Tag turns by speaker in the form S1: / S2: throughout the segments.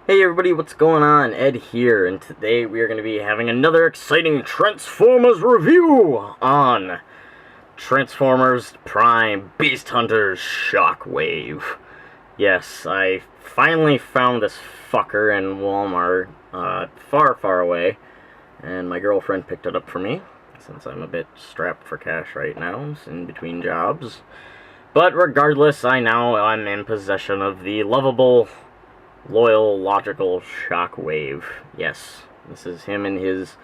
S1: Hey everybody, what's going on? Ed here, and today we are going to be having another exciting Transformers review on Transformers Prime Beast Hunters Shockwave. Yes, I finally found this fucker in Walmart, far, far away, and my girlfriend picked it up for me, since I'm a bit strapped for cash right now, in between jobs. But regardless, I'm in possession of the lovable, loyal, logical Shockwave. Yes, this is him in his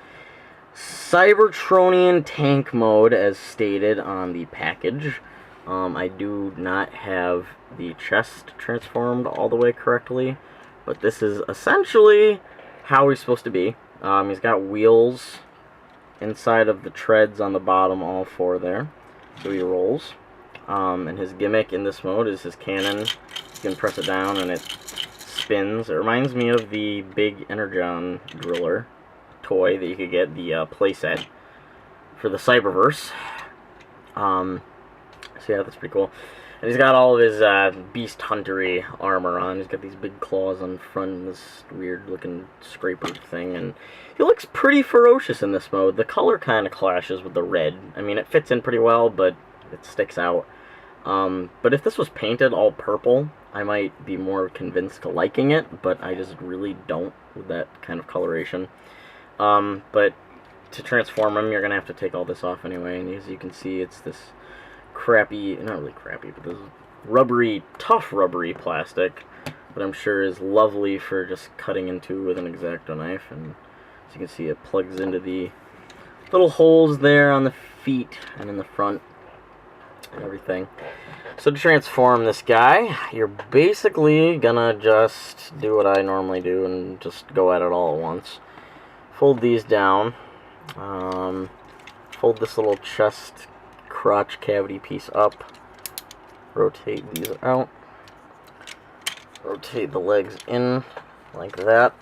S1: Cybertronian tank mode, as stated on the package. I do not have the chest transformed all the way correctly, but this is essentially how he's supposed to be. He's got wheels inside of the treads on the bottom, all four there, so he rolls. And his gimmick in this mode is his cannon. You can press it down and it spins. It reminds me of the big Energon driller toy that you could get, the playset for the Cyberverse. So yeah, that's pretty cool. And he's got all of his Beast Huntery armor on. He's got these big claws on front and this weird looking scraper thing, and he looks pretty ferocious in this mode. The color kind of clashes with the red. I mean, it fits in pretty well, but it sticks out. But if this was painted all purple, I might be more convinced to liking it, but I just really don't with that kind of coloration. But to transform him, you're going to have to take all this off anyway, and as you can see, it's this crappy, not really crappy, but this rubbery, tough rubbery plastic that I'm sure is lovely for just cutting into with an X-Acto knife, and as you can see, it plugs into the little holes there on the feet and in the front and everything. So to transform this guy, you're basically gonna just do what I normally do and just go at it all at once. Fold these down, fold this little chest crotch cavity piece up, rotate these out, rotate the legs in like that.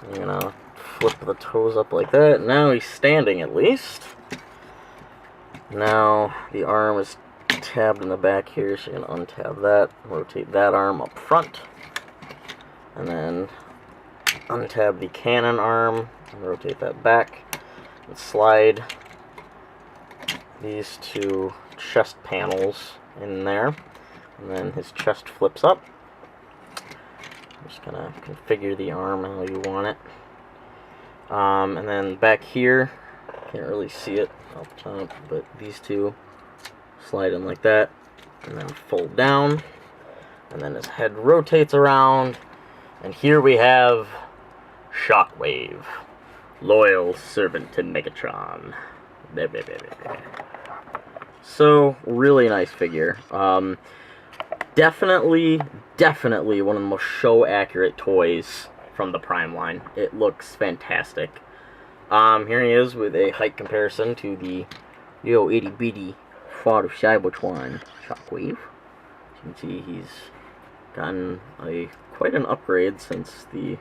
S1: You're gonna flip the toes up like that. Now he's standing at least. Now the arm is tabbed in the back here, so you're going to untab that, rotate that arm up front, and then untab the cannon arm and rotate that back, and slide these two chest panels in there, and then his chest flips up. I'm just going to configure the arm how you want it. And then back here, can't really see it up top, but these two slide in like that, and then fold down, and then his head rotates around, and here we have Shockwave, loyal servant to Megatron. So, really nice figure. Definitely one of the most show-accurate toys from the Prime line. It looks fantastic. Here he is with a height comparison to the itty-bitty father of Cybertron, Shockwave. As you can see, he's gotten quite an upgrade since the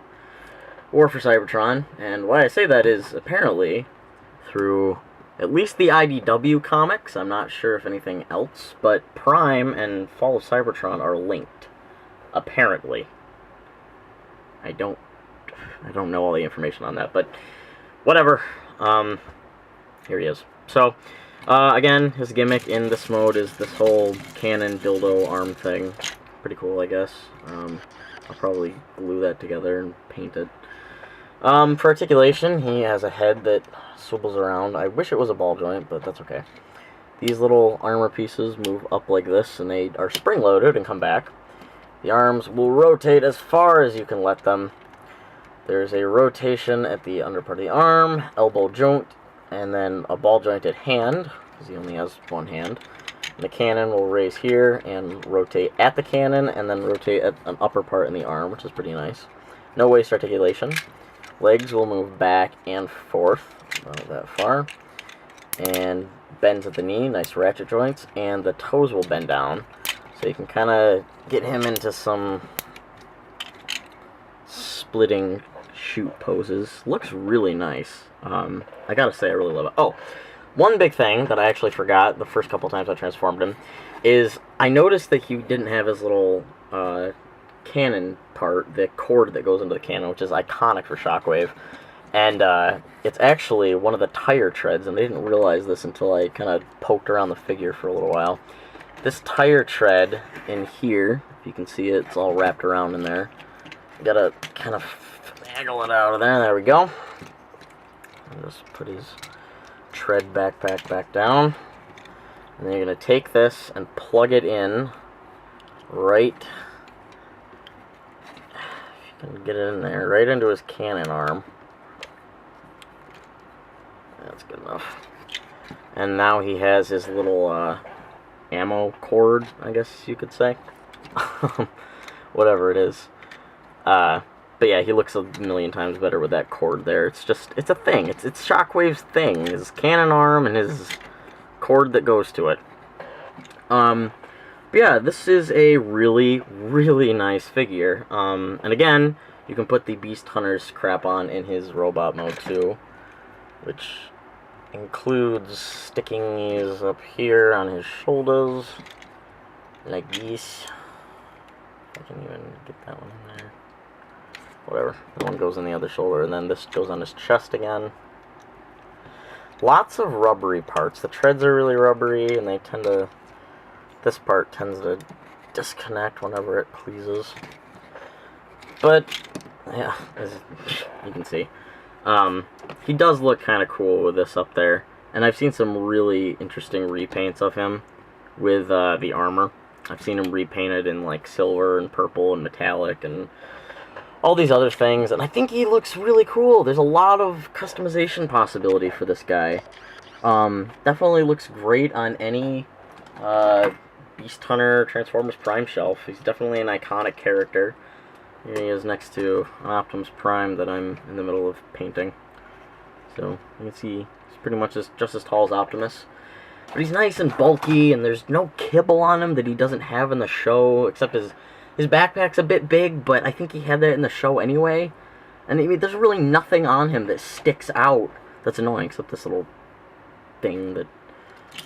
S1: War for Cybertron, and why I say that is apparently through at least the IDW comics. I'm not sure if anything else, but Prime and Fall of Cybertron are linked, apparently. I don't know all the information on that, but whatever. Here he is. So, again, his gimmick in this mode is this whole cannon dildo arm thing. Pretty cool, I guess. I'll probably glue that together and paint it. For articulation, he has a head that swivels around. I wish it was a ball joint, but that's okay. These little armor pieces move up like this, and they are spring-loaded and come back. The arms will rotate as far as you can let them. There's a rotation at the under part of the arm, elbow joint, and then a ball jointed hand, because he only has one hand. And the cannon will raise here and rotate at the cannon, and then rotate at an upper part in the arm, which is pretty nice. No waist articulation. Legs will move back and forth, about that far. And bends at the knee, nice ratchet joints. And the toes will bend down, so you can kind of get him into some splitting shoot poses. Looks really nice. I gotta say, I really love it. Oh, one big thing that I actually forgot the first couple times I transformed him is I noticed that he didn't have his little cannon part, the cord that goes into the cannon, which is iconic for Shockwave. And it's actually one of the tire treads, and they didn't realize this until I kind of poked around the figure for a little while. This tire tread in here, if you can see it, it's all wrapped around in there. You gotta kind of finagle it out of there. There we go. I'll just put his tread back down. And then you're gonna take this and plug it in right, if you can get it in there, right into his cannon arm. That's good enough. And now he has his little ammo cord, I guess you could say. Whatever it is. But yeah, he looks a million times better with that cord there. It's a thing. It's Shockwave's thing. His cannon arm and his cord that goes to it. But yeah, this is a really, really nice figure. And again, you can put the Beast Hunter's crap on in his robot mode too, which includes sticking these up here on his shoulders, like this. I can even get that one in there. Whatever. That one goes in the other shoulder, and then this goes on his chest again. Lots of rubbery parts. The treads are really rubbery, and they tend to... This part tends to disconnect whenever it pleases. But, yeah, as you can see. He does look kind of cool with this up there. And I've seen some really interesting repaints of him with the armor. I've seen him repainted in like silver and purple and metallic and all these other things. And I think he looks really cool. There's a lot of customization possibility for this guy. Definitely looks great on any Beast Hunter Transformers Prime shelf. He's definitely an iconic character. Here he is next to Optimus Prime that I'm in the middle of painting. So you can see he's pretty much just as tall as Optimus. But he's nice and bulky, and there's no kibble on him that he doesn't have in the show, except his backpack's a bit big, but I think he had that in the show anyway. And I mean, there's really nothing on him that sticks out that's annoying, except this little thing that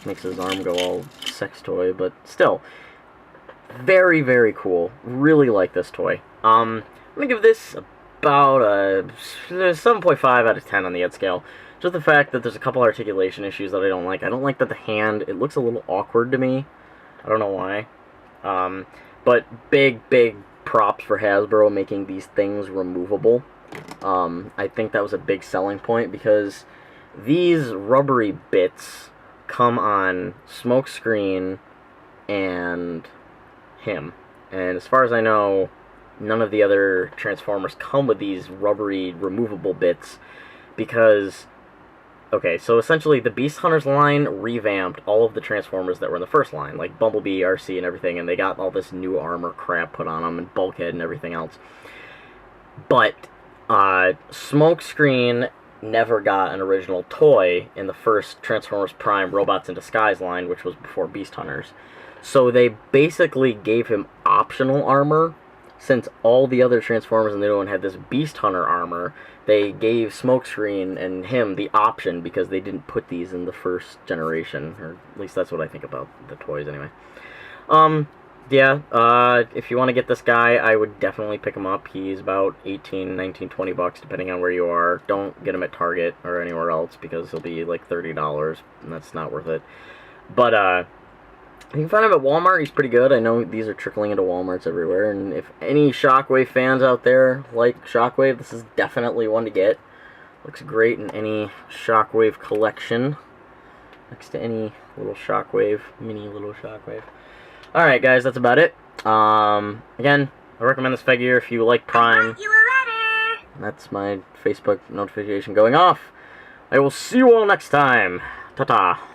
S1: makes his arm go all sex toy, but still. Very, very cool. Really like this toy. I'm going to give this about a 7.5 out of 10 on the ed scale. Just the fact that there's a couple articulation issues that I don't like. I don't like that the hand, it looks a little awkward to me. I don't know why. But big props for Hasbro making these things removable. I think that was a big selling point because these rubbery bits come on Smokescreen and him. And as far as I know, none of the other Transformers come with these rubbery removable bits because... Okay, so essentially the Beast Hunters line revamped all of the Transformers that were in the first line, like Bumblebee, RC, and everything, and they got all this new armor crap put on them, and Bulkhead and everything else. But Smokescreen never got an original toy in the first Transformers Prime Robots in Disguise line, which was before Beast Hunters. So they basically gave him optional armor. Since all the other Transformers in the new one had this Beast Hunter armor, they gave Smokescreen and him the option because they didn't put these in the first generation. Or at least that's what I think about the toys anyway. Yeah, if you want to get this guy, I would definitely pick him up. He's about 18, 19, 20 bucks depending on where you are. Don't get him at Target or anywhere else because he'll be like $30 and that's not worth it. But, you can find him at Walmart. He's pretty good. I know these are trickling into Walmarts everywhere. And if any Shockwave fans out there like Shockwave, this is definitely one to get. Looks great in any Shockwave collection. Next to any little Shockwave, mini little Shockwave. Alright guys, that's about it. Again, I recommend this figure if you like Prime.
S2: You a letter.
S1: That's my Facebook notification going off. I will see you all next time. Ta-ta.